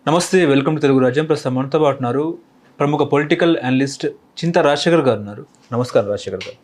నమస్తే, welcome to Telugu రాజ్యం. ప్రస్తుతం మనతో పాటు ఉన్నారు ప్రముఖ పొలిటికల్ అనలిస్ట్ చింతా రాజశేఖర్ గారు ఉన్నారు. నమస్కారం రాజశేఖర్ గారు.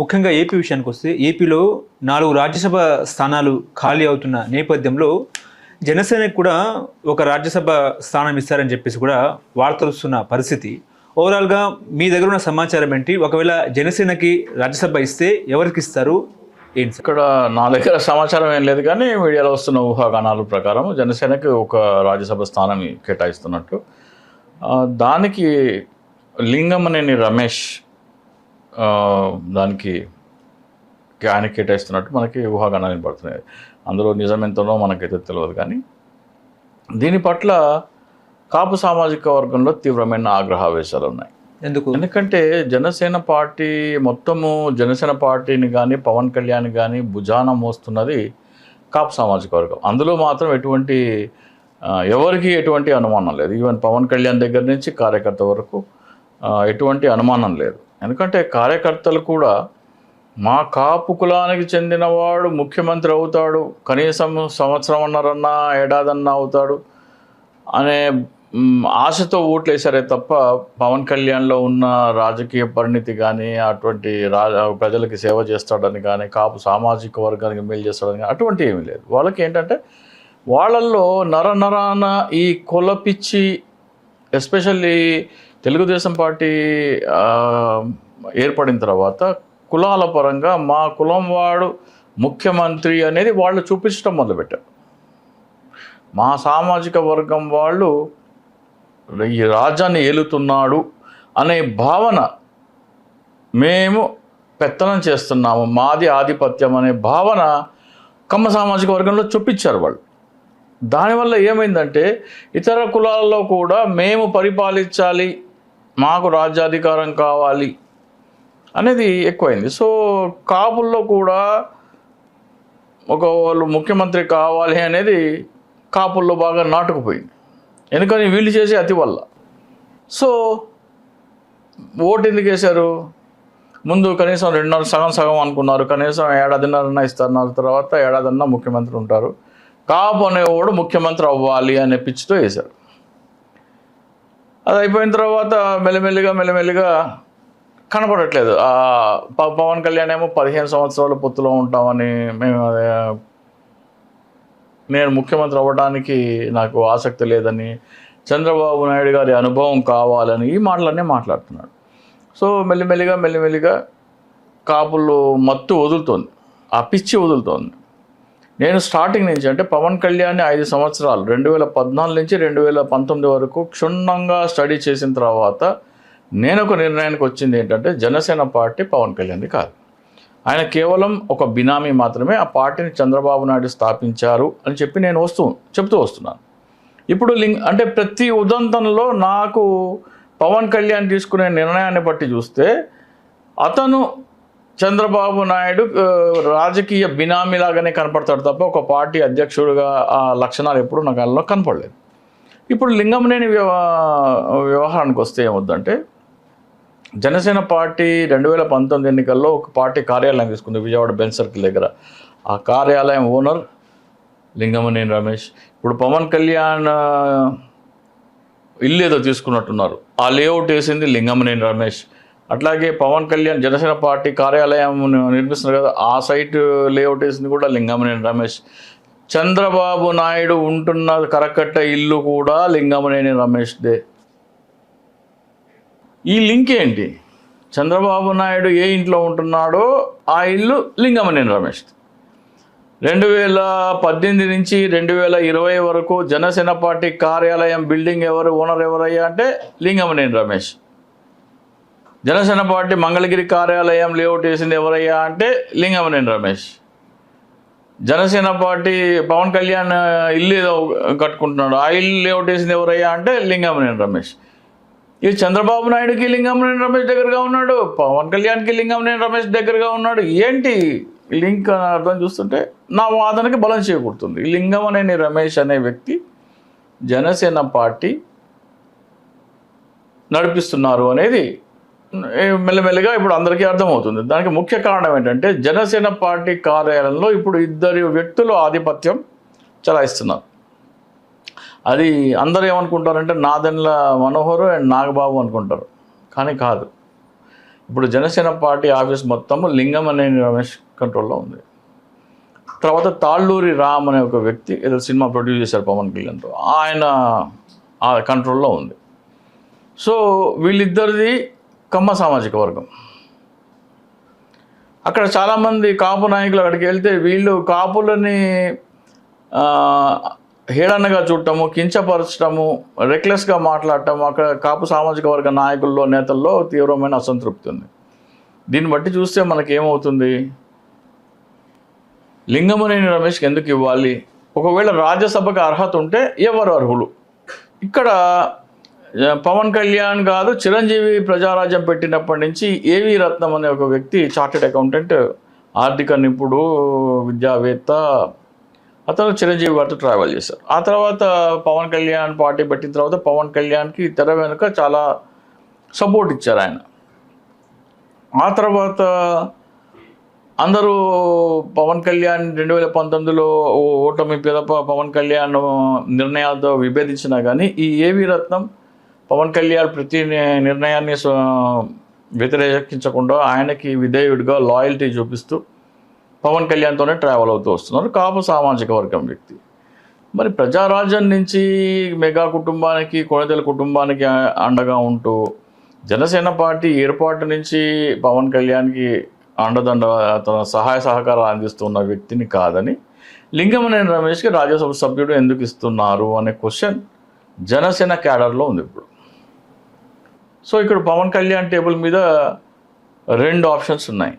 ముఖ్యంగా ఏపీ విషయానికి వస్తే, ఏపీలో 4 రాజ్యసభ స్థానాలు ఖాళీ అవుతున్న నేపథ్యంలో జనసేనకు కూడా ఒక రాజ్యసభ స్థానం ఇస్తారని చెప్పేసి కూడా వార్తలు వస్తున్న పరిస్థితి. ఓవరాల్గా మీ దగ్గర ఉన్న సమాచారం ఏంటి? ఒకవేళ జనసేనకి రాజ్యసభ ఇస్తే ఎవరికి ఇస్తారు? ఏంటి ఇక్కడ నా దగ్గర సమాచారం ఏం లేదు, కానీ మీడియాలో వస్తున్న ఊహాగానాల ప్రకారం జనసేనకి ఒక రాజ్యసభ స్థానం కేటాయిస్తున్నట్టు, దానికి లింగమనేని రమేష్ దానికి ఆయన కేటాయిస్తున్నట్టు మనకి ఊహాగానాలు వినపడుతున్నాయి. అందులో నిజం ఎంతనో మనకైతే తెలియదు, కానీ దీని పట్ల కాపు సామాజిక వర్గంలో తీవ్రమైన ఆగ్రహావేశాలు ఉన్నాయి. ఎందుకంటే జనసేన పార్టీ మొత్తము జనసేన పార్టీని కానీ పవన్ కళ్యాణ్ కానీ భుజాన మోస్తున్నది కాపు సామాజిక వర్గం. అందులో మాత్రం ఎవరికి ఎటువంటి అనుమానం లేదు. ఈవెన్ పవన్ కళ్యాణ్ దగ్గర నుంచి కార్యకర్త వరకు ఎటువంటి అనుమానం లేదు. ఎందుకంటే కార్యకర్తలు కూడా మా కాపు కులానికి చెందినవాడు ముఖ్యమంత్రి అవుతాడు, కనీసం సంవత్సరంన్నరన్నా ఏడాదన్నా అవుతాడు అనే ఆశతో ఓట్లు వేశారే తప్ప పవన్ కళ్యాణ్లో ఉన్న రాజకీయ పరిణితి కానీ, అటువంటి ప్రజలకి సేవ చేస్తాడని కానీ, కాపు సామాజిక వర్గానికి మేలు చేస్తాడని కానీ అటువంటి ఏమీ లేదు. వాళ్ళకి ఏంటంటే వాళ్ళల్లో నరనరాన ఈ కొలపిచ్చి, ఎస్పెషల్లీ తెలుగుదేశం పార్టీ ఏర్పడిన తర్వాత కులాల పరంగా మా కులం వాడు ముఖ్యమంత్రి అనేది వాళ్ళు చూపించడం మొదలుపెట్టారు. మా సామాజిక వర్గం వాళ్ళు ఈ రాజ్యాన్ని ఏలుతున్నాడు అనే భావన, మేము పెత్తనం చేస్తున్నాము, మాది ఆధిపత్యం అనే భావన కమ్మ సామాజిక వర్గంలో చూపించారు వాళ్ళు. దానివల్ల ఏమైందంటే ఇతర కులాల్లో కూడా మేము పరిపాలించాలి, మాకు రాజ్యాధికారం కావాలి అనేది ఎక్కువైంది. సో కాపుల్లో కూడా వాళ్ళు ముఖ్యమంత్రి కావాలి అనేది కాపుల్లో బాగా నాటుకుపోయింది. ఎందుకని వీళ్ళు చేసే అతి వల్ల. సో ఓటు ఎందుకు వేశారు? ముందు కనీసం 2.5 సగం అనుకున్నారు, కనీసం ఏడాదిన్నరన్నా ఇస్తున్నారు, తర్వాత ఏడాదన్నా ముఖ్యమంత్రి ఉంటారు, కాపు అనేవాడు ముఖ్యమంత్రి అవ్వాలి అనే పిచ్చితో వేశారు. అది అయిపోయిన తర్వాత మెల్లమెల్లిగా కనపడట్లేదు. పవన్ కళ్యాణ్ ఏమో 15 సంవత్సరాలు పొత్తులో ఉంటామని, నేను ముఖ్యమంత్రి అవ్వడానికి నాకు ఆసక్తి లేదని, చంద్రబాబు నాయుడు గారి అనుభవం కావాలని ఈ మాటలన్నీ మాట్లాడుతున్నాడు. సో మెల్లిమెల్లిగా కాపుల్లో మత్తు వదులుతోంది, ఆ పిచ్చి వదులుతోంది. నేను స్టార్టింగ్ నుంచి, అంటే పవన్ కళ్యాణ్ 5 సంవత్సరాలు 2014 నుంచి 2019 వరకు క్షుణ్ణంగా స్టడీ చేసిన తర్వాత నేను ఒక నిర్ణయానికి వచ్చింది ఏంటంటే, జనసేన పార్టీ పవన్ కళ్యాణ్ది కాదు, ఆయన కేవలం ఒక బినామీ మాత్రమే. ఆ పార్టీని చంద్రబాబు నాయుడు స్థాపించారు అని చెప్పి నేను చెప్తూ వస్తున్నాను. ఇప్పుడు అంటే ప్రతి ఉదంతంలో నాకు పవన్ కళ్యాణ్ తీసుకునే నిర్ణయాన్ని బట్టి చూస్తే అతను చంద్రబాబు నాయుడు రాజకీయ బినామీలాగానే కనపడతాడు తప్ప ఒక పార్టీ అధ్యక్షుడిగా ఆ లక్షణాలు ఎప్పుడు నాకు అందులో కనపడలేదు. ఇప్పుడు లింగమనేని వ్యవహారానికి వస్తే ఏమవుద్దంటే, జనసేన పార్టీ 2019 ఎన్నికల్లో ఒక పార్టీ కార్యాలయం తీసుకుంది విజయవాడ బెంచ్ సర్కిల్ దగ్గర. ఆ కార్యాలయం ఓనర్ లింగమనేని రమేష్. ఇప్పుడు పవన్ కళ్యాణ్ ఇల్లు ఏదో తీసుకున్నట్టున్నారు, ఆ లేఅవుట్ వేసింది లింగమనేని రమేష్. అట్లాగే పవన్ కళ్యాణ్ జనసేన పార్టీ కార్యాలయం నిర్మిస్తున్నారు కదా, ఆ సైట్ లేఅవుట్ వేసింది కూడా లింగమనేని రమేష్. చంద్రబాబు నాయుడు ఉంటున్న కరకట్ట ఇల్లు కూడా లింగమనేని రమేష్దే. ఈ లింక్ ఏంటి? చంద్రబాబు నాయుడు ఏ ఇంట్లో ఉంటున్నాడో ఆ ఇల్లు లింగమనేని రమేష్. 2018 నుంచి 2020 వరకు జనసేన పార్టీ కార్యాలయం బిల్డింగ్ ఓనర్ ఎవరయ్యా అంటే లింగమనేని రమేష్. జనసేన పార్టీ మంగళగిరి కార్యాలయం లేఅవుట్ వేసింది ఎవరయ్యా అంటే లింగమనేని రమేష్. జనసేన పార్టీ పవన్ కళ్యాణ్ ఇల్లు ఏదో కట్టుకుంటున్నాడు, ఆ ఇల్లు లేఅవుట్ వేసింది ఎవరయ్యా అంటే లింగమనేని రమేష్. ఇది చంద్రబాబు నాయుడుకి లింగమనేని రమేష్ దగ్గరగా ఉన్నాడు, పవన్ కళ్యాణ్కి లింగమనేని రమేష్ దగ్గరగా ఉన్నాడు. ఏంటి లింక్ అని అర్థం చూస్తుంటే నా వాదనకి బలం చేకూరుతుంది. లింగమనేని రమేష్ అనే వ్యక్తి జనసేన పార్టీ నడిపిస్తున్నారు అనేది మెల్లమెల్లగా ఇప్పుడు అందరికీ అర్థమవుతుంది. దానికి ముఖ్య కారణం ఏంటంటే, జనసేన పార్టీ కార్యాలయంలో ఇప్పుడు 2 వ్యక్తులు ఆధిపత్యం చలాయిస్తున్నారు. అది అందరూ ఏమనుకుంటారంటే నాదెండ్ల మనోహర్ అండ్ నాగబాబు అనుకుంటారు, కానీ కాదు. ఇప్పుడు జనసేన పార్టీ ఆఫీస్ మొత్తము లింగమనేని రమేష్ కంట్రోల్లో ఉంది. తర్వాత తాళ్ళూరి రామ్ అనే ఒక వ్యక్తి ఏదో సినిమా ప్రొడ్యూస్ చేశారు పవన్ కళ్యాణ్తో, ఆయన ఆ కంట్రోల్లో ఉంది. సో వీళ్ళిద్దరిది కమ్మ సామాజిక వర్గం. అక్కడ చాలామంది కాపు నాయకులు అక్కడికి వెళ్తే వీళ్ళు కాపులని హేళనగా చూడటము, కించపరచడము, రెక్లెస్గా మాట్లాడటము, అక్కడ కాపు సామాజిక వర్గ నాయకుల్లో నేతల్లో తీవ్రమైన అసంతృప్తి ఉంది. దీన్ని బట్టి చూస్తే మనకేమవుతుంది, లింగమనేని రమేష్కి ఎందుకు ఇవ్వాలి? ఒకవేళ రాజ్యసభకు అర్హత ఉంటే ఎవరు అర్హులు? ఇక్కడ పవన్ కళ్యాణ్ కాదు, చిరంజీవి ప్రజారాజ్యం పెట్టినప్పటి నుంచి ఏవి రత్నం అనే ఒక వ్యక్తి, చార్టెడ్ అకౌంటెంట్, ఆర్థిక నిపుణుడు, విద్యావేత్త, అతను చిరంజీవి గారితో ట్రావెల్ చేశారు. ఆ తర్వాత పవన్ కళ్యాణ్ పార్టీ పెట్టిన తర్వాత పవన్ కళ్యాణ్కి తెర వెనుక చాలా సపోర్ట్ ఇచ్చారు ఆయన. ఆ తర్వాత అందరూ పవన్ కళ్యాణ్ 2019లో ఓటమి పిదప పవన్ కళ్యాణ్ నిర్ణయాలతో విభేదించినా కానీ ఈ ఏవి రత్నం పవన్ కళ్యాణ్ ప్రతి నిర్ణయాన్ని వ్యతిరేకించకుండా ఆయనకి విధేయుడిగా లాయల్టీ చూపిస్తూ పవన్ కళ్యాణ్తోనే ట్రావెల్ అవుతూ వస్తున్నారు. కాపు సామాజిక వర్గం వ్యక్తి. మరి ప్రజారాజ్యం నుంచి మెగా కుటుంబానికి, కొణిదెల కుటుంబానికి అండగా ఉంటూ జనసేన పార్టీ ఏర్పాటు నుంచి పవన్ కళ్యాణ్కి అండదండ తన సహాయ సహకారాలు అందిస్తున్న వ్యక్తిని కాదని లింగమనేని రమేష్కి రాజ్యసభ సభ్యుడు ఎందుకు ఇస్తున్నారు అనే క్వశ్చన్ జనసేన క్యాడర్లో ఉంది ఇప్పుడు. సో ఇక్కడ పవన్ కళ్యాణ్ టేబుల్ మీద 2 ఆప్షన్స్ ఉన్నాయి,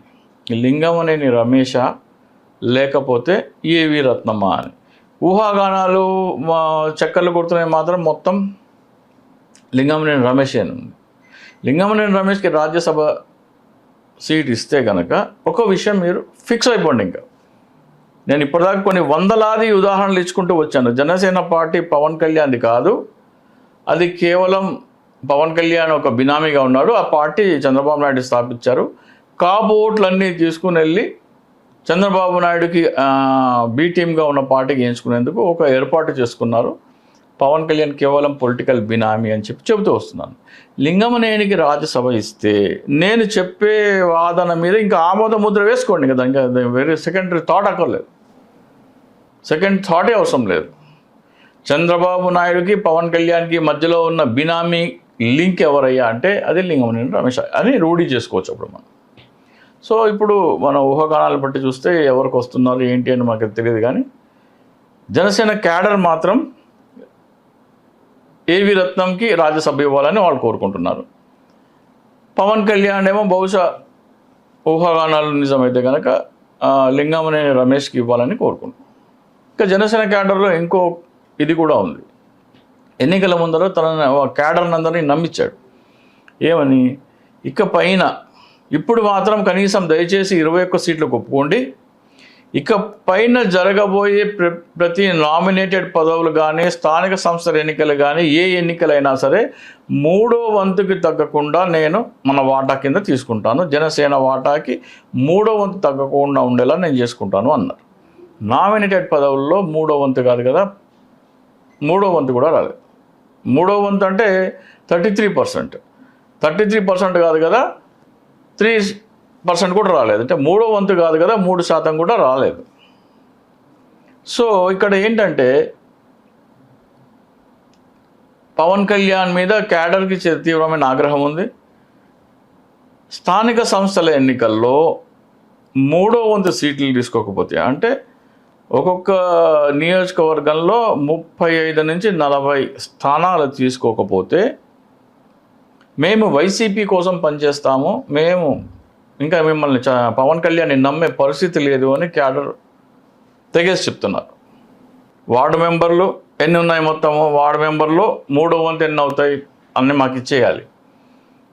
లింగమనేని రమేష లేకపోతే ఏవి రత్నమా అని. ఊహాగానాలు చక్కర్లు కొడుతున్నాయి మాత్రం మొత్తం లింగమనేని రమేష్ అని ఉంది. లింగమనేని రమేష్కి రాజ్యసభ సీట్ ఇస్తే కనుక ఒక విషయం మీరు ఫిక్స్ అయిపోండి. ఇంకా నేను ఇప్పటిదాకా కొన్ని వందలాది ఉదాహరణలు ఇచ్చుకుంటూ వచ్చాను. జనసేన పార్టీ పవన్ కళ్యాణ్ది కాదు, అది కేవలం పవన్ కళ్యాణ్ ఒక బినామీగా ఉన్నాడు. ఆ పార్టీ చంద్రబాబు నాయుడు స్థాపించారు. కాపు ఓట్లన్నీ తీసుకుని వెళ్ళి చంద్రబాబు నాయుడుకి బీ టీమ్గా ఉన్న పార్టీకి ఎంచుకునేందుకు ఒక ఏర్పాటు చేసుకున్నారు. పవన్ కళ్యాణ్ కేవలం పొలిటికల్ బినామీ అని చెబుతూ వస్తున్నాను. లింగమనేనికి రాజ్యసభ ఇస్తే నేను చెప్పే వాదన మీద ఇంకా ఆమోద ముద్ర వేసుకోండి కదా, ఇంకా వేరే సెకండరీ థాట్ అక్కర్లేదు, సెకండ్ థాటే అవసరం లేదు. చంద్రబాబు నాయుడుకి పవన్ కళ్యాణ్కి మధ్యలో ఉన్న బినామీ లింక్ ఎవరయ్యా అంటే అది లింగమనేని రమేష్ అని రూఢీ చేసుకోవచ్చు అప్పుడు మనం. సో ఇప్పుడు మన ఊహాగానాలు బట్టి చూస్తే ఎవరికి వస్తున్నారు ఏంటి అని మాకు తెలియదు, కానీ జనసేన క్యాడర్ మాత్రం ఏవి రత్నంకి రాజ్యసభ ఇవ్వాలని వాళ్ళు కోరుకుంటున్నారు. పవన్ కళ్యాణ్ ఏమో బహుశా ఊహాగానాలు నిజమైతే కనుక లింగమనేని రమేష్కి ఇవ్వాలని కోరుకుంటున్నారు. ఇంకా జనసేన క్యాడర్లో ఇంకో ఇది కూడా ఉంది. ఎన్నికల ముందర తన క్యాడర్ని అందరినీ నమ్మించాడు. ఏమని, ఇక పైన ఇప్పుడు మాత్రం కనీసం దయచేసి 21 సీట్లకు ఒప్పుకోండి, ఇక పైన జరగబోయే ప్రతి నామినేటెడ్ పదవులు కానీ స్థానిక సంస్థల ఎన్నికలు కానీ ఏ ఎన్నికలైనా సరే 3వ వంతుకి తగ్గకుండా నేను మన వాటా కింద తీసుకుంటాను, జనసేన వాటాకి 3వ వంతు తగ్గకుండా ఉండేలా నేను చేసుకుంటాను అన్నారు. నామినేటెడ్ పదవుల్లో 3వ వంతు కాదు కదా, 3వ వంతు కూడా రాలేదు. 3వ వంతు అంటే 33%, 33% కాదు కదా, 3% కూడా రాలేదు. అంటే 3వ వంతు కాదు కదా, 3% కూడా రాలేదు. సో ఇక్కడ ఏంటంటే పవన్ కళ్యాణ్ మీద క్యాడర్కి తీవ్రమైన ఆగ్రహం ఉంది. స్థానిక సంస్థల ఎన్నికల్లో 3వ వంతు సీట్లు తీసుకోకపోతే, అంటే ఒక్కొక్క నియోజకవర్గంలో 35 నుంచి 40 స్థానాలు తీసుకోకపోతే మేము వైసీపీ కోసం పనిచేస్తాము, మేము ఇంకా మిమ్మల్ని పవన్ కళ్యాణ్ని నమ్మే పరిస్థితి లేదు అని క్యాడర్ తెగేసి చెప్తున్నారు. వార్డు మెంబర్లు ఎన్ని ఉన్నాయి మొత్తము, వార్డు మెంబర్లు 3వ వంతు ఎన్ని అవుతాయి అన్నీ మాకు ఇచ్చేయాలి,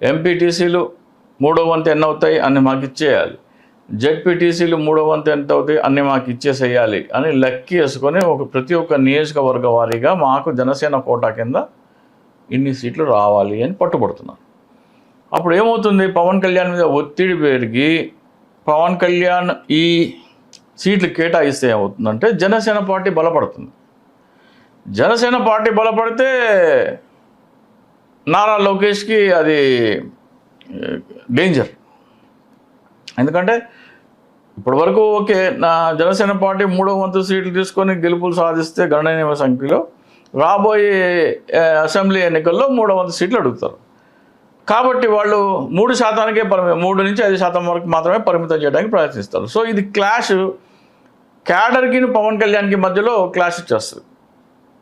ఎంపీటీసీలు 3వ వంతు ఎన్ని అవుతాయి అన్నీ మాకు ఇచ్చేయాలి, జెడ్పీటీసీలు 3వ వంతు ఎంత అవుతాయి అన్నీ మాకు ఇచ్చేసేయాలి అని లెక్కేసుకొని ప్రతి ఒక్క నియోజకవర్గ వారీగా మాకు జనసేన కోటా కింద ఇన్ని సీట్లు రావాలి అని పట్టుబడుతున్నారు. అప్పుడు ఏమవుతుంది, పవన్ కళ్యాణ్ మీద ఒత్తిడి పెరిగి పవన్ కళ్యాణ్ ఈ సీట్లు కేటాయిస్తే ఏమవుతుందంటే జనసేన పార్టీ బలపడుతుంది. జనసేన పార్టీ బలపడితే నారా లోకేష్కి అది డేంజర్. ఎందుకంటే ఇప్పటి వరకు ఓకే, నా జనసేన పార్టీ 3వ వంతు సీట్లు తీసుకొని గెలుపులు సాధిస్తే గణనీయ సంఖ్యలో రాబోయే అసెంబ్లీ ఎన్నికల్లో 3వ వంతు సీట్లు అడుగుతారు. కాబట్టి వాళ్ళు 3%కే 3 నుంచి 5% వరకు మాత్రమే పరిమితం చేయడానికి ప్రయత్నిస్తారు. సో ఇది క్లాష్, క్యాడర్కి పవన్ కళ్యాణ్కి మధ్యలో క్లాష్ వచ్చేస్తుంది.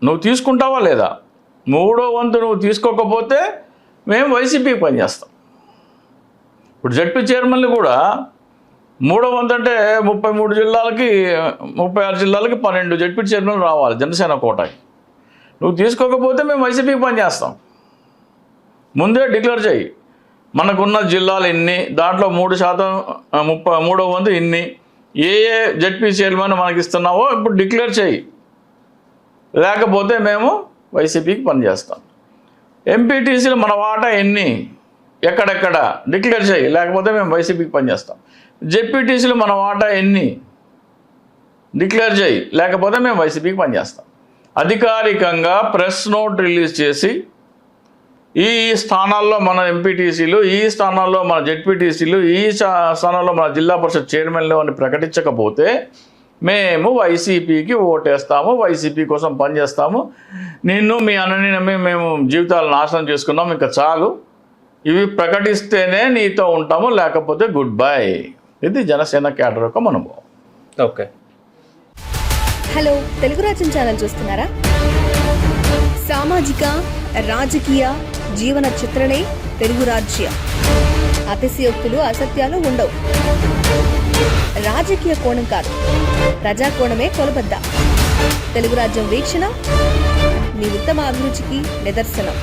నువ్వు తీసుకుంటావా లేదా, 3వ వంతు నువ్వు తీసుకోకపోతే మేము వైసీపీకి పనిచేస్తాం. ఇప్పుడు జడ్పీ చైర్మన్లు కూడా 3వ వంతు అంటే 33 జిల్లాలకి 36 జిల్లాలకి 12 జడ్పీ చైర్మన్లు రావాలి జనసేన కోటాకి. నువ్వు తీసుకోకపోతే మేము వైసీపీకి పనిచేస్తాం. ముందే డిక్లేర్ చేయి, మనకున్న జిల్లాలు ఇన్ని, దాంట్లో 3%, 33వ వంతు ఇన్ని, ఏ జడ్పీ చైర్మన్ మనకి ఇస్తున్నావో ఇప్పుడు డిక్లేర్ చేయి, లేకపోతే మేము వైసీపీకి పనిచేస్తాం. ఎంపీటీసీలు మన వాటా ఎన్ని, ఎక్కడెక్కడ డిక్లేర్ చేయి, లేకపోతే మేము వైసీపీకి పనిచేస్తాం. జెడ్పీటీసీలు మన వాటా ఎన్ని డిక్లేర్ చేయి, లేకపోతే మేము వైసీపీకి పనిచేస్తాం. అధికారికంగా ప్రెస్ నోట్ రిలీజ్ చేసి ఈ స్థానాల్లో మన ఎంపీటీసీలు, ఈ స్థానాల్లో మన జెడ్పీటీసీలు, ఈ స్థానాల్లో మన జిల్లా పరిషత్ చైర్మన్లు అని ప్రకటించకపోతే మేము వైసీపీకి ఓటేస్తాము, వైసీపీ కోసం పనిచేస్తాము, నిన్ను మీ అన్నని నమ్మి మేము జీవితాలు నాశనం చేసుకున్నాం, ఇంకా చాలు, ఇవి ప్రకటిస్తేనే నీతో ఉంటాము, లేకపోతే గుడ్ బై. ఇది జనసేన క్యాడర్ యొక్క అనుభవం. ఓకే. హలో, తెలుగు రాజ్యం ఛానల్ చూస్తున్నారా? సామాజిక, రాజకీయ, జీవన చిత్రణే తెలుగు రాజ్యం. అతిశయోక్తులు, అసత్యాలు ఉండవు. రాజకీయ కోణం కాదు, ప్రజా కోణమే కొలబద్ద. తెలుగు రాజ్యం వీక్షణ మీ ఉత్తమ అభిరుచికి నిదర్శనం.